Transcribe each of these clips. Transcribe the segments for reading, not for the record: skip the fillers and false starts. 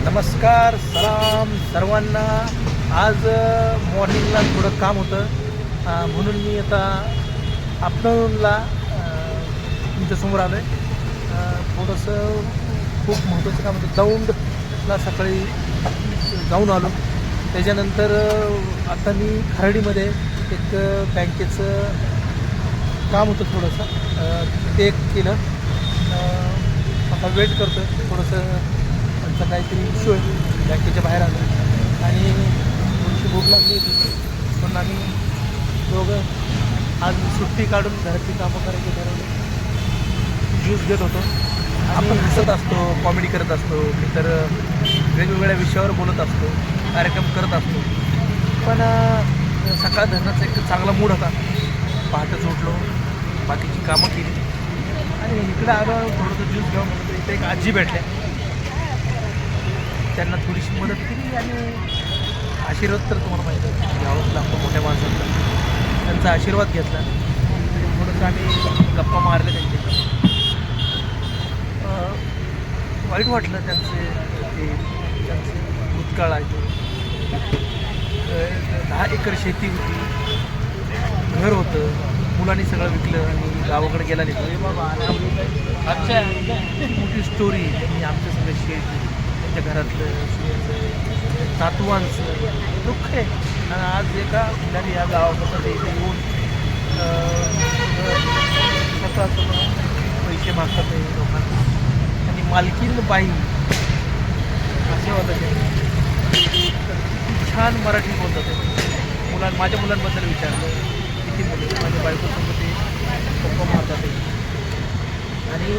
नमस्कार, सलाम सर्वांना. आज मॉर्निंगला थोडं काम होतं, म्हणून मी आता आफ्टरनूनला तुमच्यासमोर आलो आहे. थोडंसं खूप महत्त्वाचं काम होतं. दौंडला सकाळी जाऊन आलो. त्याच्यानंतर आता मी खराडीमध्ये एक बँकेचं काम होतं थोडंसं, ते केलं. आता वेट करतो आहे थोडंसं. त्यांचा काहीतरी इश्यू आहे, बँकेच्या बाहेर आलं आणि थोडीशी भूक लागली होती, पण आम्ही दोघं आज सुट्टी काढून घरातली कामं करायची ठरवले. ज्यूस घेत होतो. आपण हसत असतो, कॉमेडी करत असतो, मी तर वेगवेगळ्या विषयावर बोलत असतो, कार्यक्रम करत असतो. पण सकाळ धरणाचा एक चांगला मूड होता. पहाटेच उठलो, बाकीची कामं केली आणि इकडं आलो. थोडंसं ज्यूस घेऊन म्हणतो. इथे एक आजी भेटल्या, त्यांना थोडीशी मदत केली आणि आशीर्वाद तर तुम्हाला माहिती आहे घ्यावंच लागतो मोठ्या माणसांचा. त्यांचा आशीर्वाद घेतला. थोडंसं आम्ही गप्पा मारले त्यांचे. वाईट वाटलं त्यांचे भूतकाळ आहे. 10 एकर शेती होती, घर होतं, मुलांनी सगळं विकलं आणि गावाकडे गेला नाही. अच्छा, मोठी स्टोरी त्यांनी आमच्या सगळं शेअर केली. त्यांच्या घरातलं सुनेचं, नातवांचं दुःख आहे. आणि आज एका मुलाने या गावामध्ये इथे येऊन स्वतःचं पैसे मागतात आहे लोकांना. आणि मालकीन बाई असे होतं ते. खूप छान मराठी बोलतात ते. माझ्या मुलांबद्दल विचारलं, किती मुलं. माझ्या बायकोसोबत ते गप्पा मारतात ते. आणि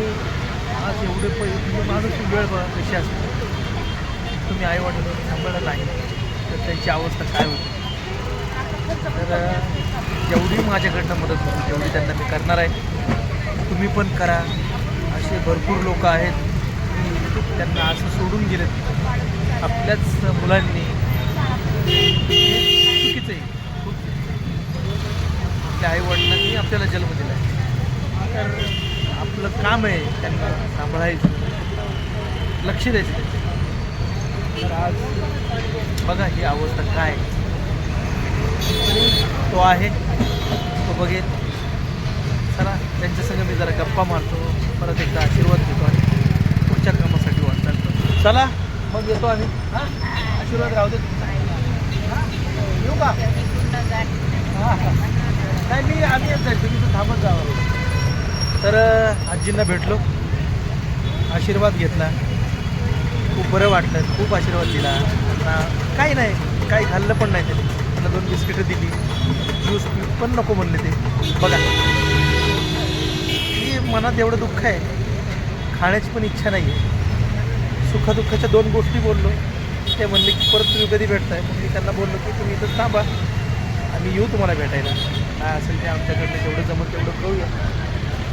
आज एवढे म्हणजे माणूस वेळ बघा कशी असते. तुम्ही आईवडिलांना सांभाळलं नाही तर त्यांची अवस्था काय होती. तर जेवढी माझ्याकडनं मदत होती तेवढी त्यांना मी करणार आहे. तुम्ही पण करा. असे भरपूर लोक आहेत की त्यांना असं सोडून गेलेत आपल्याच मुलांनी. चुकीचं आहे खूप. आपल्या आईवडिलांनी आपल्याला जन्म दिला आहे, तर आपलं काम आहे त्यांना सांभाळायचं, लक्ष द्यायचं त्यांचं. तर आज बघा ही अवस्था काय. तो आहे, तो बघेल. चला त्यांच्यासंग मी जरा गप्पा मारतो, परत एकदा आशीर्वाद घेतो आणि पुढच्या कामासाठी वाटतात. चला मग येतो आम्ही. हां, आशीर्वाद राहू दे. येऊ का? हां हां, नाही आम्ही येत जाईल, तुम्ही तर थांबत जावं. तर आजींना भेटलो, आशीर्वाद घेतला, खूप बरं वाटलं. खूप आशीर्वाद दिला. काही नाही, काही खाल्लं पण नाही त्याने. त्यांना 2 बिस्किटं दिली, ज्यूस पण नको म्हणले ते. बघा की मनात एवढं दुःख आहे, खाण्याची पण इच्छा नाही आहे. सुखदुःखाच्या 2 गोष्टी बोललो. ते म्हणले की परत तुम्ही कधी भेटताय. मग मी त्यांना बोललो की तुम्ही इथं थांबा, आम्ही येऊ तुम्हाला भेटायला. काय असेल ते आमच्याकडनं जेवढं जमत तेवढं करूया.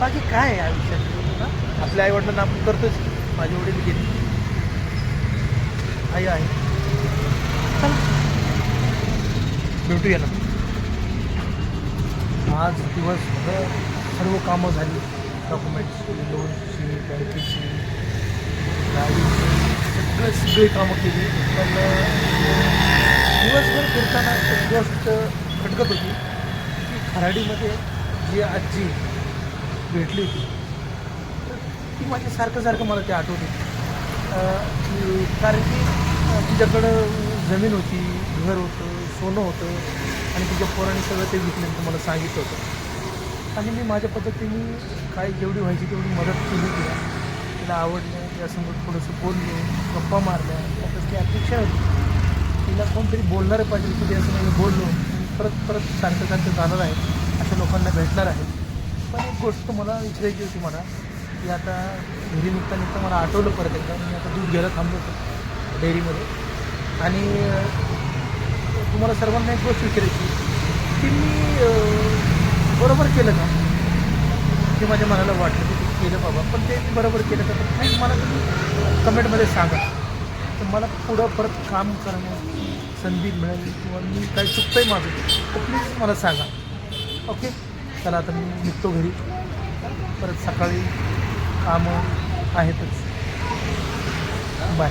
बाकी काय आहे आयुष्यात. हां, आपल्या आईवडिलांना आपण करतोच. माझे वडील गेले, आई आहे. चला भेटूया ना. आज दिवसभर सर्व कामं झाली. डॉक्युमेंट्सची, लोनची, बँकेची, गाडीची, सगळी कामं केली. पण दिवसभर फिरताना एक गोष्ट खटकत होती की खराडीमध्ये जी आजी भेटली होती ती माझ्या सारखं मला ते आठवत होती. कारण की तिच्याकडं जमीन होती, घर होतं, सोनं होतं आणि तिच्या पोराने सगळं ते विकल्यानंतर मला सांगितलं होतं. आणि मी माझ्या पद्धतीने काय जेवढी व्हायची तेवढी मदत केली तिला आवडलं. त्यासमोर थोडंसं बोललो, गप्पा मारल्या. त्यातच ती अपेक्षा होती तिला कोणतरी बोलणारं पाहिजे. कधी असं नाही बोललो परत सारखं जाणार आहे, अशा लोकांना भेटणार आहे. पण एक गोष्ट मला विचारायची होती मला की आता घरी निघता मला आठवलं परत एकदा. मी आता दूध घ्यायला थांबलो होतो डेअरीमध्ये. आणि तुम्हाला सर्वांना एक गोष्ट विचारायची की मी बरोबर केलं का. ते माझ्या मनाला वाटलं की ते केलं बाबा, पण ते मी बरोबर केलं का. तर प्लीज मला तुम्ही कमेंटमध्ये सांगा. तर मला पुढं परत काम करण्याची संधी मिळेल किंवा मी काही चुकतं आहे माझं तर प्लीज मला सांगा. ओके, चला आता मी निघतो घरी. परत सकाळी कामं आहेतच. बाय.